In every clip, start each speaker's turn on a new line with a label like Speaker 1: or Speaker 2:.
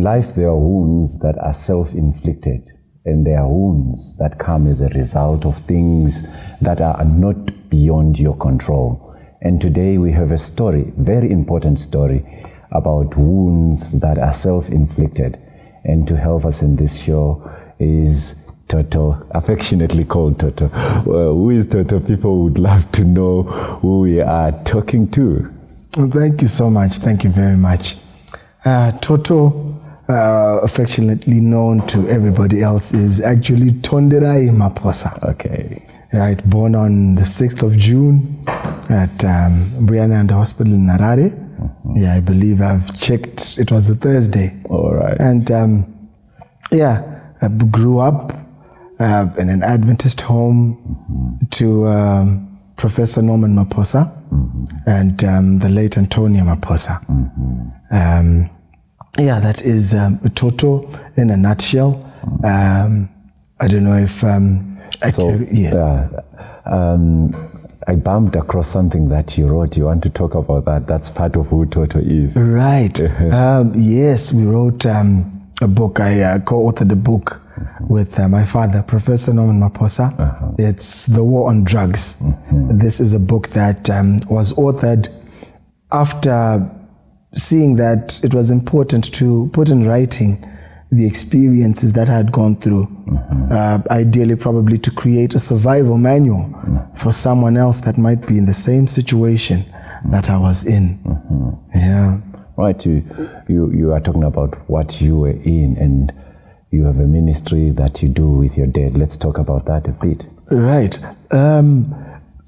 Speaker 1: life, there are wounds that are self-inflicted, and there are wounds that come as a result of things that are not beyond your control. And today we have a story, very important story, about wounds that are self-inflicted. And to help us in this show is Toto, affectionately called Toto. Who is Toto? People would love to know who we are talking to.
Speaker 2: Well, thank you so much. Thank you very much. Toto, affectionately known to everybody else, is actually Tonderai Maphosa.
Speaker 1: Okay.
Speaker 2: Right, born on the 6th of June at Mbuyana Hospital in Harare. Mm-hmm. Yeah, I believe I've checked. It was a Thursday.
Speaker 1: All right.
Speaker 2: And I grew up in an Adventist home to Professor Norman Maphosa and the late Antonia Maphosa. That is Toto in a nutshell. I don't know if I bumped across something that you wrote. You want to talk about that? That's part of who Toto is. Right. Yes, we wrote a book. I co-authored a book with my father, Professor Norman Maphosa. It's The War on Drugs. This is a book that was authored after seeing that it was important to put in writing the experiences that I had gone through, ideally probably to create a survival manual for someone else that might be in the same situation that I was in. Yeah.
Speaker 1: Right, you are talking about what you were in, and you have a ministry that you do with your dad. Let's talk about that a bit.
Speaker 2: Right.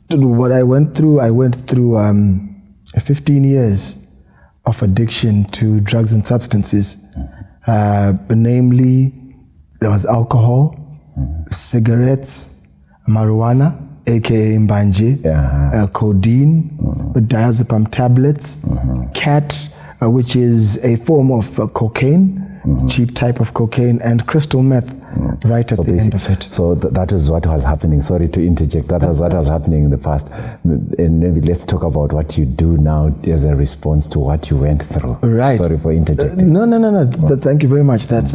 Speaker 2: What I went through 15 years of addiction to drugs and substances. Namely, there was alcohol, cigarettes, marijuana, aka mbanje, codeine, diazepam tablets, cat, which is a form of cocaine, cheap type of cocaine, and crystal meth right at the end of it.
Speaker 1: So that is what was happening. Sorry to interject. That was what was happening in the past. And maybe let's talk about what you do now as a response to what you went through.
Speaker 2: Right.
Speaker 1: Sorry for interjecting.
Speaker 2: No. Thank you very much. That's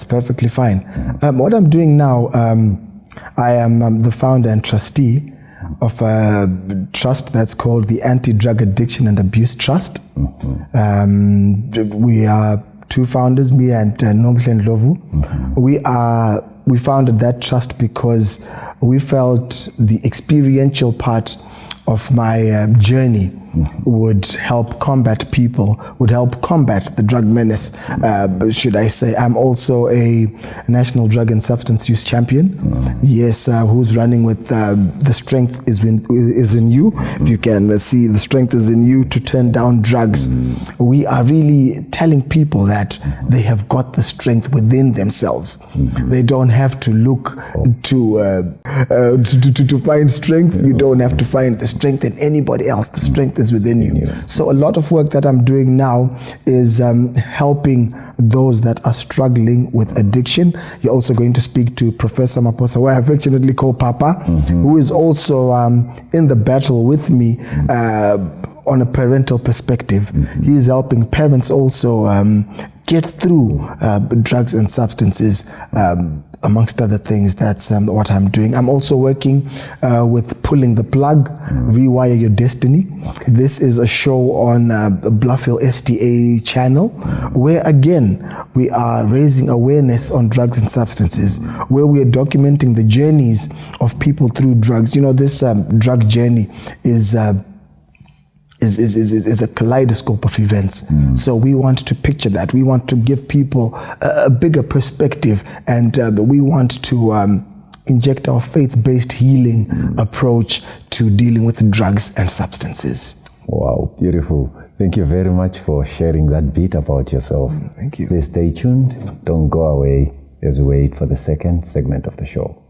Speaker 2: perfectly fine. What I'm doing now, I am the founder and trustee of a trust that's called the Anti-Drug Addiction and Abuse Trust. We are two founders, me and Nomhle Ndlovu. We founded that trust because we felt the experiential part of my journey would help combat the drug menace. Should I say, I'm also a national drug and substance use champion. Yes, who's running with the strength is in you. If you can see, the strength is in you to turn down drugs. We are really telling people that they have got the strength within themselves. They don't have to look to find strength. You don't have to find the strength in anybody else. The strength is within you. So a lot of work that I'm doing now is helping those that are struggling with addiction. You're also going to speak to Professor Maphosa, who I affectionately call Papa, who is also in the battle with me on a parental perspective. He's helping parents also get through drugs and substances, amongst other things. That's what I'm doing. I'm also working with Pulling the Plug, Rewire Your Destiny. This is a show on the Bluffhill STA channel, where again, we are raising awareness on drugs and substances, where we are documenting the journeys of people through drugs. You know, this drug journey is a kaleidoscope of events. So we want to picture that. We want to give people a bigger perspective, and we want to inject our faith-based healing approach to dealing with drugs and substances.
Speaker 1: Wow, beautiful. Thank you very much for sharing that bit about yourself.
Speaker 2: Thank you.
Speaker 1: Please stay tuned. Don't go away as we wait for the second segment of the show.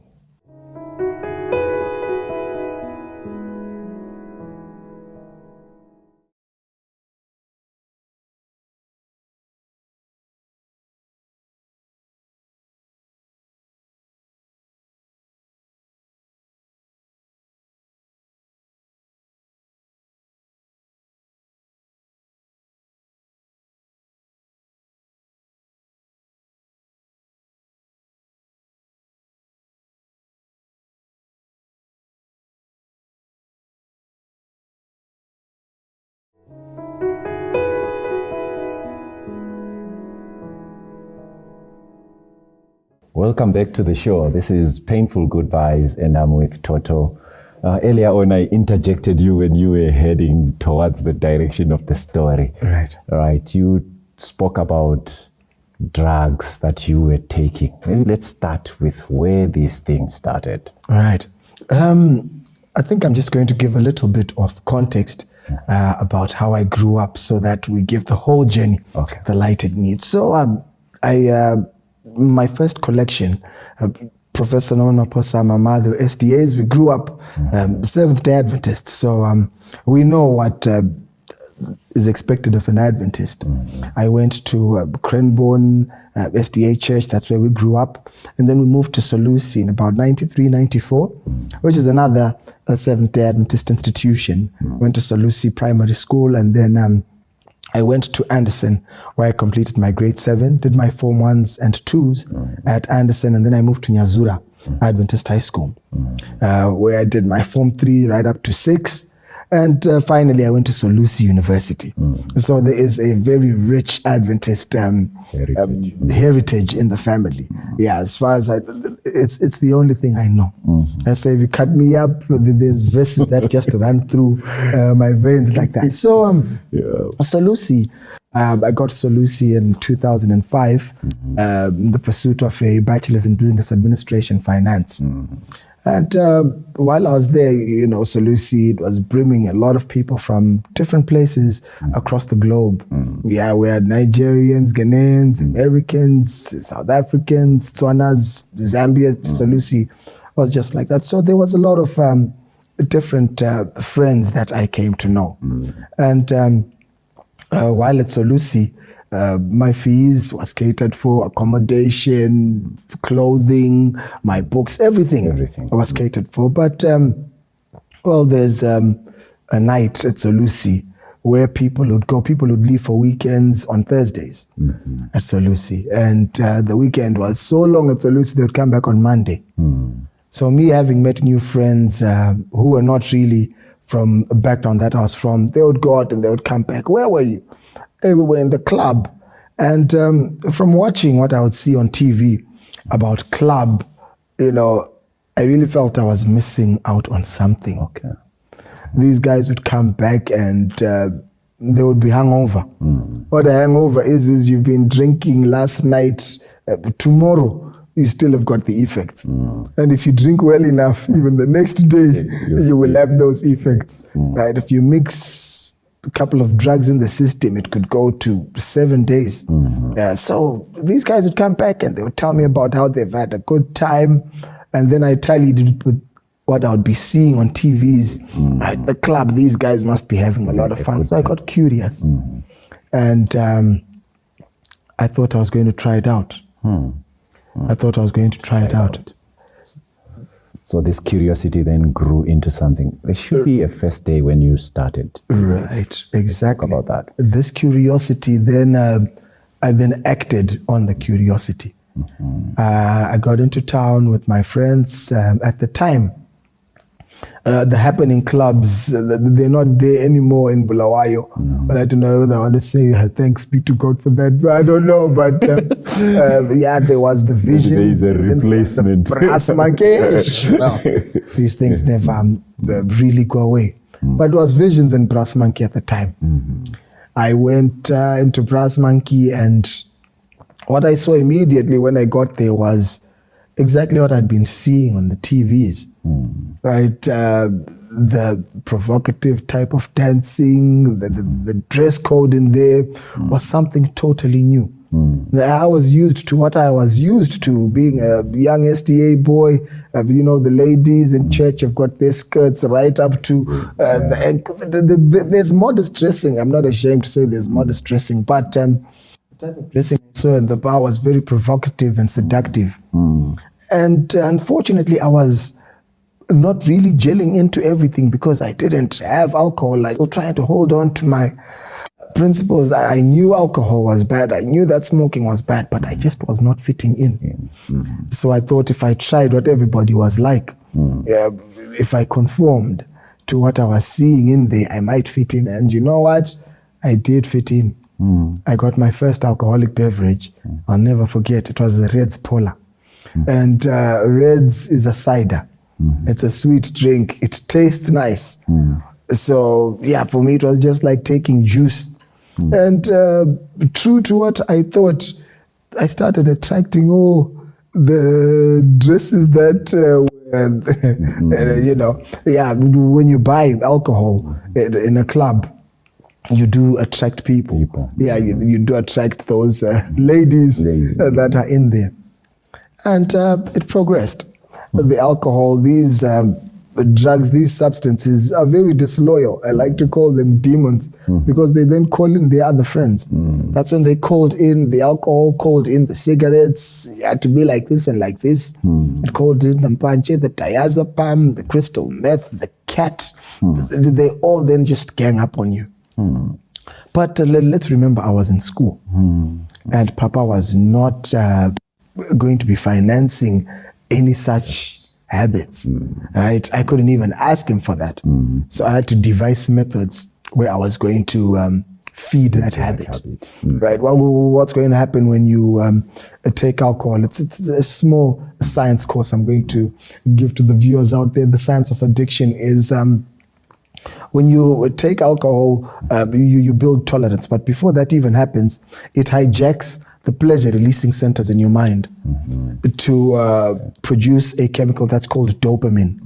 Speaker 1: Welcome back to the show. This is Painful Goodbyes, and I'm with Toto. Earlier on, I interjected you when you were heading towards the direction of the story. Right. You spoke about drugs that you were taking. Maybe let's start with where these things started.
Speaker 2: Right. I think I'm just going to give a little bit of context about how I grew up so that we give the whole journey the light it needs. So my first collection, Professor Maphosa, my mother, SDAs, we grew up Seventh-day Adventists. So we know what is expected of an Adventist. I went to Cranbourne SDA Church, that's where we grew up. And then we moved to Solusi in about 93, 94, which is another Seventh-day Adventist institution. Went to Solusi Primary School, and then I went to Anderson, where I completed my grade 7, did my Form 1s and 2s at Anderson, and then I moved to Nyazura Adventist High School, where I did my Form 3 right up to 6. And finally, I went to Solusi University. So there is a very rich Adventist heritage in the family. Yeah, as far as it's the only thing I know. I say, if you cut me up, there's verses that just run through my veins like that. So Solusi, I got Solusi in 2005, in the pursuit of a bachelor's in business administration finance. And while I was there, Solusi, it was brimming a lot of people from different places across the globe. Yeah, we had Nigerians, Ghanaians, Americans, South Africans, Tswanas, Zambia. Solusi was just like that. So there was a lot of different friends that I came to know. And while at Solusi, my fees was catered for, accommodation, clothing, my books, everything was catered for. But, there's a night at Solusi where people would leave for weekends on Thursdays at Solusi. And the weekend was so long at Solusi, they would come back on Monday. So me having met new friends who were not really from a background that I was from, they would go out and they would come back. Where were you? We were in the club. And from watching what I would see on TV about club, I really felt I was missing out on something. These guys would come back and they would be hungover. What a hangover is you've been drinking last night, tomorrow you still have got the effects. And if you drink well enough, even the next day, you will have those effects. Right? If you mix a couple of drugs in the system, it could go to 7 days. So these guys would come back and they would tell me about how they've had a good time. And then I tallied it with what I would be seeing on TVs. At the club, these guys must be having a lot of fun. So I got curious. And I thought I was going to try it out.
Speaker 1: So this curiosity then grew into something. There should be a first day when you started.
Speaker 2: Right, exactly.
Speaker 1: Talk about that.
Speaker 2: This curiosity, then I then acted on the curiosity. I got into town with my friends at the time. The happening clubs, they're not there anymore in Bulawayo. But I don't know whether I want to say thanks be to God for that. But I don't know. But there was the Visions.
Speaker 1: There is a replacement.
Speaker 2: Brass monkey. Well, these things never really go away. But it was Visions and Brass Monkey at the time. I went into Brass Monkey, and what I saw immediately when I got there was exactly what I'd been seeing on the TVs. Right, the provocative type of dancing, the dress code in there was something totally new. I was used to what I was used to, being a young SDA boy. The ladies in church have got their skirts right up to the ankle. There's modest dressing. I'm not ashamed to say there's modest dressing, but the type of dressing I saw in the bar was very provocative and seductive. And unfortunately, I was not really gelling into everything because I didn't have alcohol. I was trying to hold on to my principles. I knew alcohol was bad. I knew that smoking was bad, but I just was not fitting in. So I thought if I tried what everybody was like, if I conformed to what I was seeing in there, I might fit in. And you know what? I did fit in. I got my first alcoholic beverage. I'll never forget. It was the Reds Polar. And Reds is a cider. It's a sweet drink. It tastes nice. So, yeah, for me, it was just like taking juice. And true to what I thought, I started attracting all the dresses that, you know, yeah, when you buy alcohol in a club, you do attract people. Yeah, you do attract those ladies that are in there. And it progressed. The alcohol, these drugs, these substances are very disloyal. I like to call them demons because they then call in their other friends. That's when they called in the alcohol, called in the cigarettes. You had to be like this and like this. It called in the mpanche, the diazepam, the crystal meth, the cat. They all then just gang up on you. But let's remember, I was in school and Papa was not going to be financing any such habits, right? I couldn't even ask him for that. So I had to devise methods where I was going to feed that habit. Right? Well, what's going to happen when you take alcohol? It's a small science course I'm going to give to the viewers out there. The science of addiction is when you take alcohol, you build tolerance. But before that even happens, it hijacks the pleasure-releasing centers in your mind to produce a chemical that's called dopamine.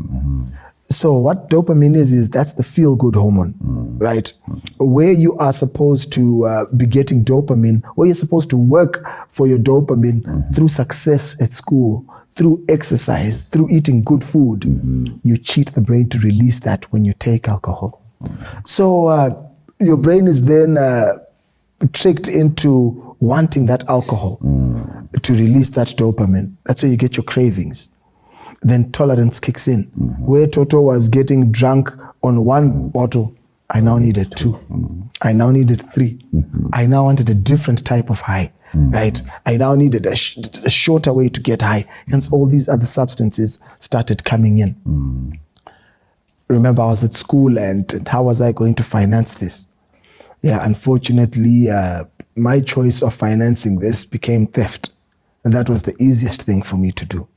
Speaker 2: So what dopamine is that's the feel-good hormone, right? Where you are supposed to be getting dopamine, where you're supposed to work for your dopamine through success at school, through exercise, through eating good food, you cheat the brain to release that when you take alcohol. So your brain is then tricked into wanting that alcohol to release that dopamine. That's where you get your cravings. Then tolerance kicks in. Where Toto was getting drunk on one bottle, I now needed 2. I now needed 3. I now wanted a different type of high, right? I now needed a shorter way to get high. Hence, all these other substances started coming in. Remember, I was at school and how was I going to finance this? Yeah, unfortunately, my choice of financing this became theft. And that was the easiest thing for me to do.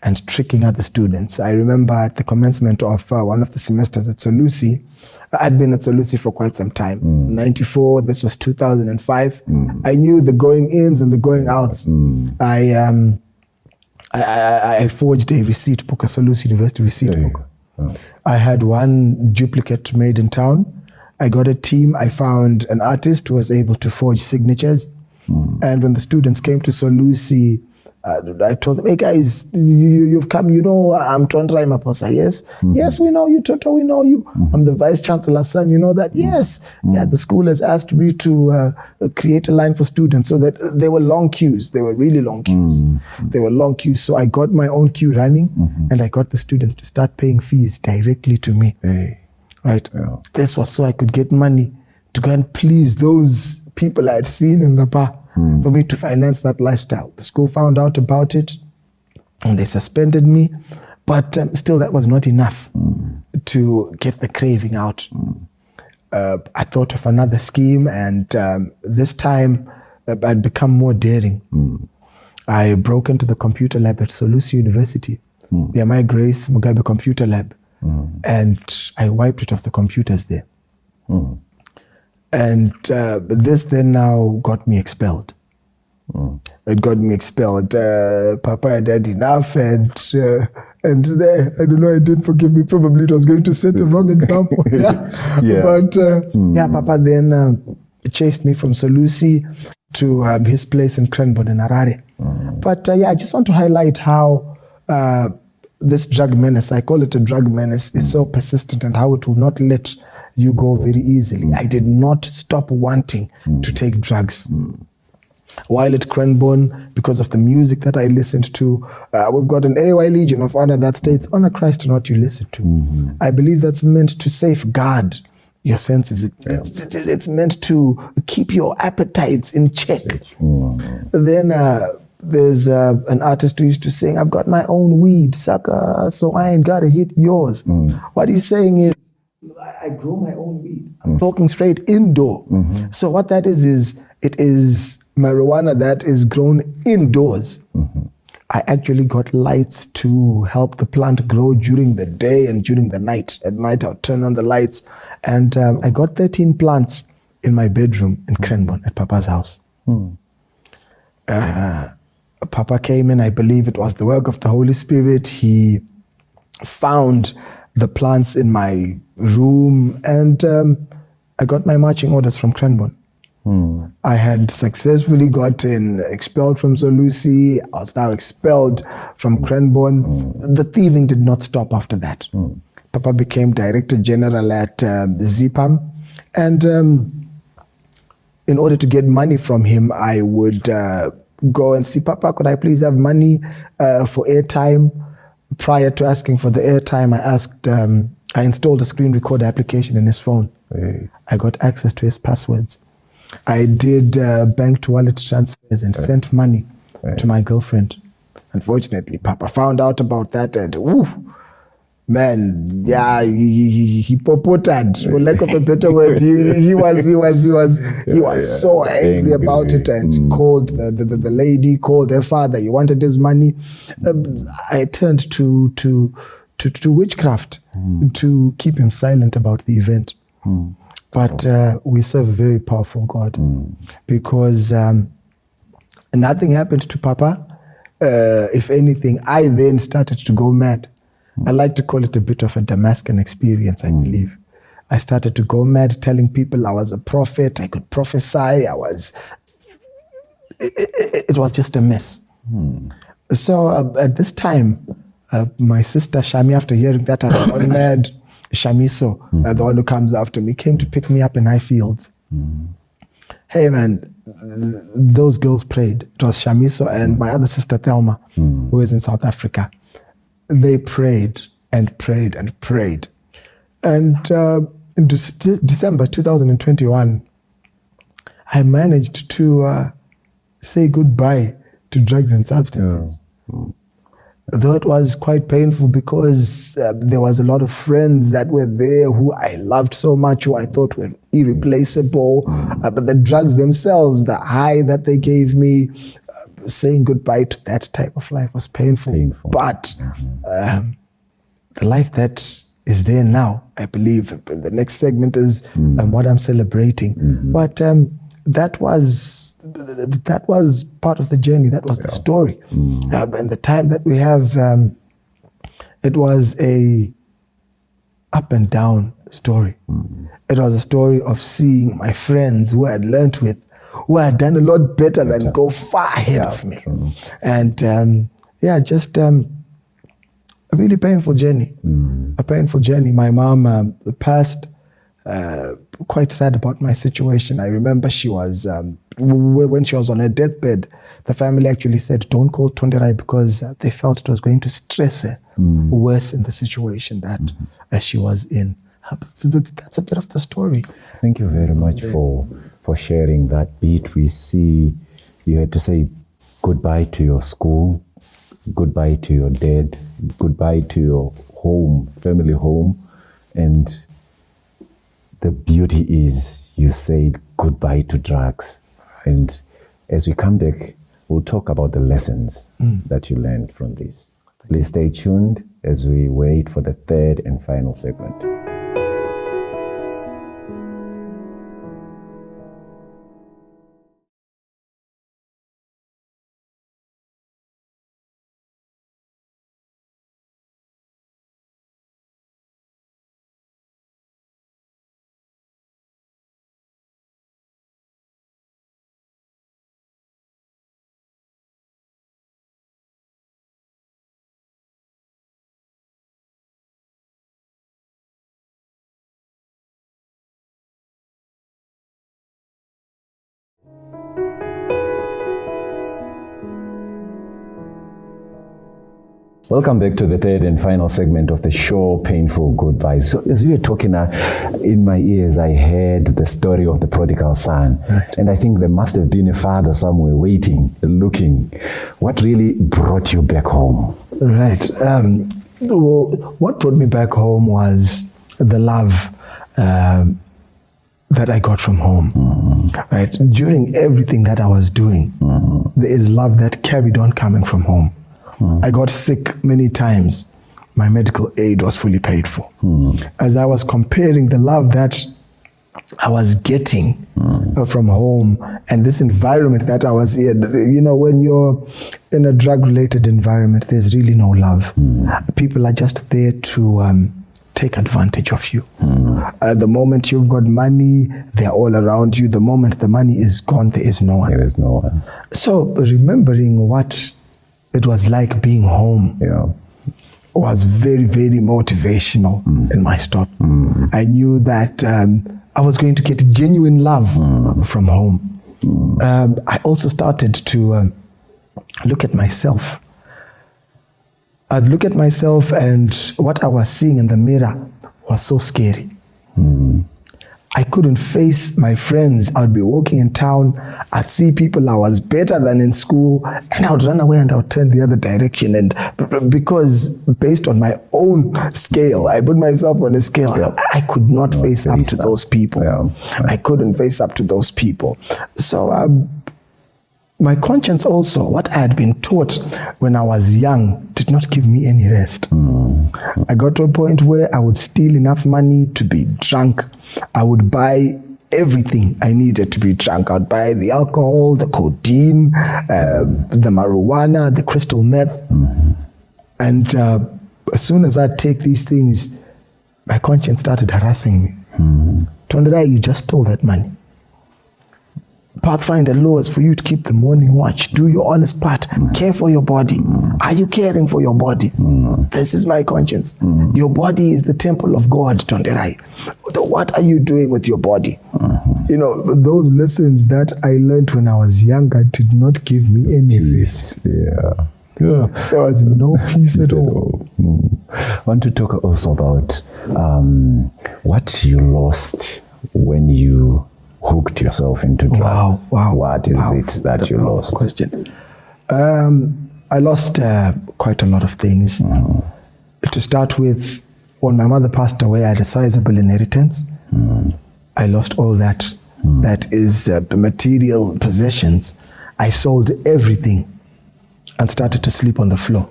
Speaker 2: And tricking other students. I remember at the commencement of one of the semesters at Solusi, I'd been at Solusi for quite some time. 94, this was 2005. I knew the going-ins and the going-outs. I forged a receipt book, a Solusi University receipt book. I had one duplicate made in town. I got a team. I found an artist who was able to forge signatures. And when the students came to Solusi, I told them, hey guys, you've come, you know, I'm Tonderai Maphosa, yes? Yes, we know you, Toto, we know you. I'm the Vice Chancellor's son, you know that? Yes. Yeah, the school has asked me to create a line for students so that there were long queues. They were really long queues. They were long queues. So I got my own queue running and I got the students to start paying fees directly to me. Right? This was so I could get money to go and please those people I had seen in the bar. For me to finance that lifestyle. The school found out about it and they suspended me, but still that was not enough to get the craving out. I thought of another scheme and this time I'd become more daring. I broke into the computer lab at Solusi University, the My Grace Mugabe Computer Lab, and I wiped it off the computers there. And this then now got me expelled. It got me expelled. Papa had had enough and I don't know, I didn't forgive me. Probably it was going to set a wrong example. But Papa then chased me from Solusi to his place in Cranbourne in Harare. But I just want to highlight how this drug menace, I call it a drug menace, is so persistent and how it will not let you go very easily. I did not stop wanting to take drugs. While at Cranbourne, because of the music that I listened to, we've got an AY Legion of Honor that states, honor Christ in what you listen to. I believe that's meant to safeguard your senses. It's meant to keep your appetites in check. Then There's an artist who used to sing, "I've got my own weed, sucker, so I ain't gotta hit yours." What he's saying is, I grow my own weed. I'm talking straight indoor. So what that is it is marijuana that is grown indoors. I actually got lights to help the plant grow during the day and during the night. At night, I'll turn on the lights. And I got 13 plants in my bedroom in Cranbourne at Papa's house. Papa came in, I believe it was the work of the Holy Spirit. He found the plants in my room, and I got my marching orders from Cranbourne. I had successfully gotten expelled from Solusi. I was now expelled from Cranbourne. The thieving did not stop after that. Papa became Director General at ZIPAM, and in order to get money from him, I would go and see Papa, could I please have money for airtime? Prior to asking for the airtime, I installed a screen recorder application in his phone. I got access to his passwords. I did bank to wallet transfers and sent money to my girlfriend. Unfortunately, Papa found out about that, and man, yeah, he popoted, for lack of a better word. He was so angry about it, and called the lady, called her father. He wanted his money. I turned to witchcraft to keep him silent about the event. But we serve a very powerful God, because nothing happened to Papa. If anything, I then started to go mad. I like to call it a bit of a Damascus experience, I believe. I started to go mad, telling people I was a prophet, I could prophesy, it was just a mess. So at this time, my sister Shami, after hearing that I was gone mad, Shamiso, the one who comes after me, came to pick me up in Highfields. Hey man, those girls prayed. It was Shamiso and my other sister Thelma, who is in South Africa. They prayed and prayed and prayed. And in December 2021, I managed to say goodbye to drugs and substances. Though it was quite painful, because there was a lot of friends that were there who I loved so much, who I thought were irreplaceable. But the drugs themselves, the high that they gave me, saying goodbye to that type of life was painful. But the life that is there now, I believe the next segment is what I'm celebrating. But that was part of the journey. That was the story. And the time that we have, it was a up and down story. It was a story of seeing my friends who I had learnt with, who had done a lot better than go far ahead of me. And just a really painful journey. A painful journey. My mom passed. Quite sad about my situation. I remember she was, when she was on her deathbed, the family actually said, don't call Tonderai, because they felt it was going to stress her worse in the situation that she was in. So that's a bit of the story.
Speaker 1: Thank you very much for sharing that bit. We see you had to say goodbye to your school, goodbye to your dad, goodbye to your home, family home, and the beauty is you said goodbye to drugs. And as we come back, we'll talk about the lessons that you learned from this. Please stay tuned as we wait for the third and final segment. Welcome back to the third and final segment of the show, Painful Goodbyes. So as we were talking, in my ears, I heard the story of the prodigal son. Right. And I think there must have been a father somewhere waiting, looking. What really brought you back home?
Speaker 2: Right. Well, what brought me back home was the love that I got from home. Mm-hmm. Right. During everything that I was doing, there is love that carried on coming from home. I got sick many times. My medical aid was fully paid for. As I was comparing the love that I was getting from home and this environment that I was in, you know, when you're in a drug-related environment, there's really no love. People are just there to take advantage of you. The moment you've got money, they're all around you. The moment the money is gone, there is no one.
Speaker 1: There is no one.
Speaker 2: So remembering what it was like being home was very, very motivational in my stop. I knew that I was going to get genuine love from home. I also started to look at myself. I'd look at myself and what I was seeing in the mirror was so scary. I couldn't face my friends. I would be walking in town. I'd see people I was better than in school, and I would run away and I would turn the other direction. And because based on my own scale, I put myself on a scale. I could not face up to those people. I couldn't face up to those people. So my conscience also, what I had been taught when I was young, did not give me any rest. I got to a point where I would steal enough money to be drunk. I would buy everything I needed to be drunk. I would buy the alcohol, the codeine, the marijuana, the crystal meth. And as soon as I'd take these things, my conscience started harassing me. Tonderai, you just stole that money. Pathfinder laws for you to keep the morning watch. Do your honest part. Care for your body. Are you caring for your body? This is my conscience. Your body is the temple of God, Tonderai. What are you doing with your body? You know, those lessons that I learned when I was younger did not give me any peace. There was no peace at all.
Speaker 1: I want to talk also about what you lost when you hooked yourself into drugs. What is it that you lost?
Speaker 2: Question. I lost quite a lot of things. To start with, when my mother passed away, I had a sizable inheritance. I lost all that. That is the material possessions. I sold everything and started to sleep on the floor.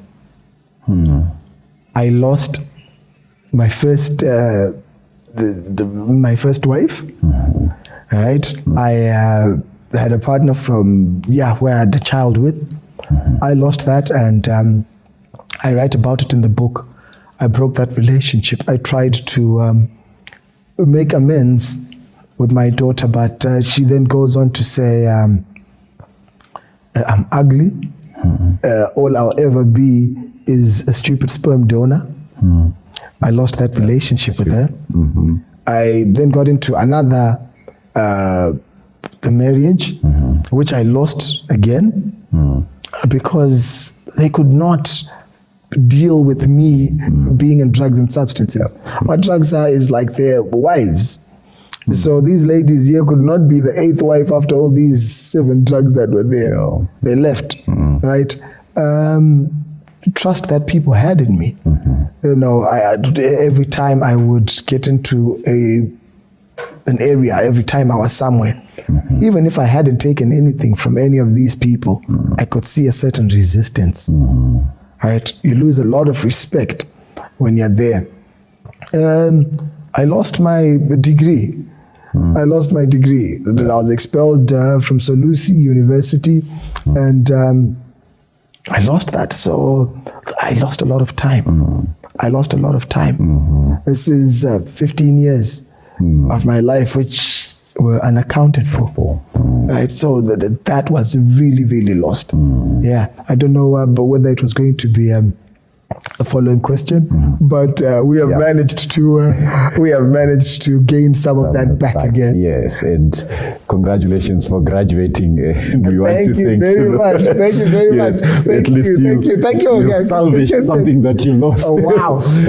Speaker 2: I lost my first my first wife. Right? I had a partner from, where I had a child with. I lost that, and I write about it in the book. I broke that relationship. I tried to make amends with my daughter, but she then goes on to say, I'm ugly. All I'll ever be is a stupid sperm donor. I lost that relationship with her. I then got into another the marriage, which I lost again because they could not deal with me being in drugs and substances. What drugs are is like their wives. So these ladies here could not be the 8th wife after all these 7 drugs that were there. They left, right? Trust that people had in me. You know, every time I would get into an area, every time I was somewhere, even if I hadn't taken anything from any of these people, I could see a certain resistance. Right? You lose a lot of respect when you're there. I lost my degree. I lost my degree. I was expelled from Solusi University, and I lost that. So I lost a lot of time. I lost a lot of time. This is 15 years of my life which were unaccounted for. Right? So that was really, really lost. I don't know whether it was going to be the following question, but we have managed to gain some of that back again.
Speaker 1: Yes, and congratulations for graduating. We want
Speaker 2: Thank
Speaker 1: to
Speaker 2: you
Speaker 1: thank
Speaker 2: very much. Thank you very much.
Speaker 1: At least you salvaged something that you lost.
Speaker 2: Oh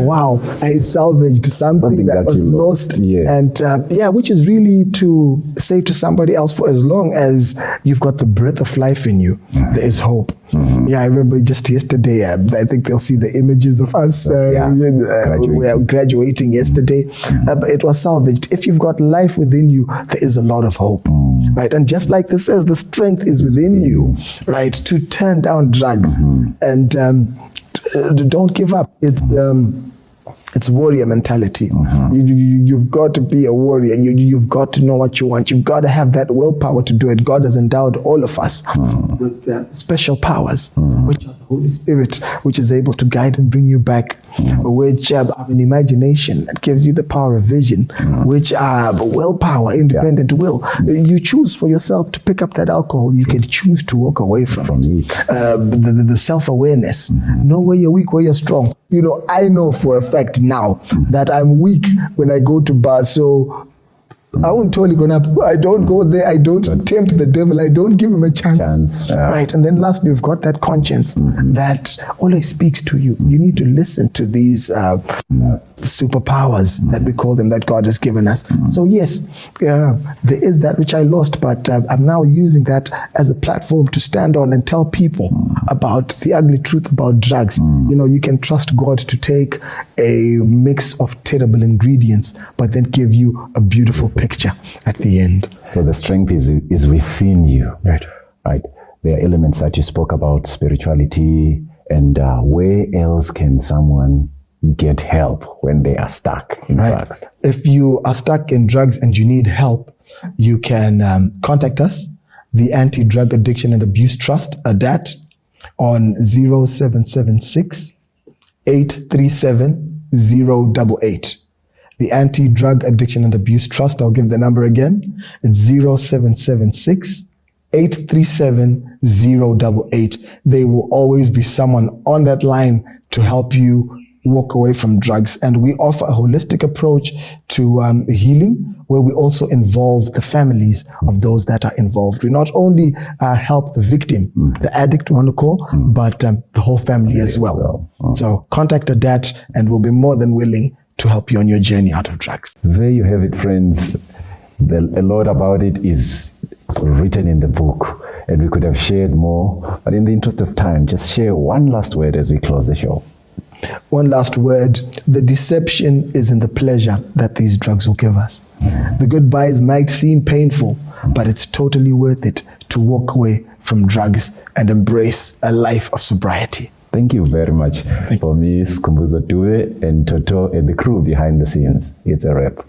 Speaker 2: wow! I salvaged something that was lost,
Speaker 1: yes.
Speaker 2: And which is really to say to somebody else, for as long as you've got the breath of life in you, there is hope. Yeah, I remember just yesterday, I think they'll see the images of us graduating yesterday. But it was salvaged. If you've got life within you, there is a lot of hope, right? And just like this says, the strength is within you, right, to turn down drugs. And don't give up. It's warrior mentality. You've got to be a warrior. You've got to know what you want. You've got to have that willpower to do it. God has endowed all of us with special powers, which are the Holy Spirit, which is able to guide and bring you back, which have an imagination that gives you the power of vision, which are willpower, independent will. You choose for yourself to pick up that alcohol. You can choose to walk away from it. The self-awareness. Know where you're weak, where you're strong. You know, I know for a fact now that I'm weak when I go to bars, so I won't totally go up. I don't go there. I don't tempt the devil. I don't give him a chance. Right. And then lastly, we've got that conscience that always speaks to you. You need to listen to these superpowers that we call them, that God has given us. So yes, there is that which I lost, but I'm now using that as a platform to stand on and tell people about the ugly truth about drugs. You know, you can trust God to take a mix of terrible ingredients, but then give you a beautiful picture at the end.
Speaker 1: So the strength is within you. Right. There are elements that you spoke about, spirituality, and where else can someone get help when they are stuck in drugs?
Speaker 2: If you are stuck in drugs and you need help, you can contact us, the Anti-Drug Addiction and Abuse Trust, ADAT, on 0776 837 088. The Anti-Drug Addiction and Abuse Trust, I'll give the number again. It's 0776 837 088. There will always be someone on that line to help you walk away from drugs. And we offer a holistic approach to healing, where we also involve the families of those that are involved. We not only help the victim, the addict, we want to call, but the whole family as well. So contact ADAT and we'll be more than willing to help you on your journey out of drugs.
Speaker 1: There you have it, friends. A lot about it is written in the book, and we could have shared more, but in the interest of time, just share one last word as we close the show.
Speaker 2: One last word. The deception is in the pleasure that these drugs will give us. The goodbyes might seem painful, but it's totally worth it to walk away from drugs and embrace a life of sobriety.
Speaker 1: Thank you very much. For me, Skumbuzo Due and Toto and the crew behind the scenes. It's a wrap.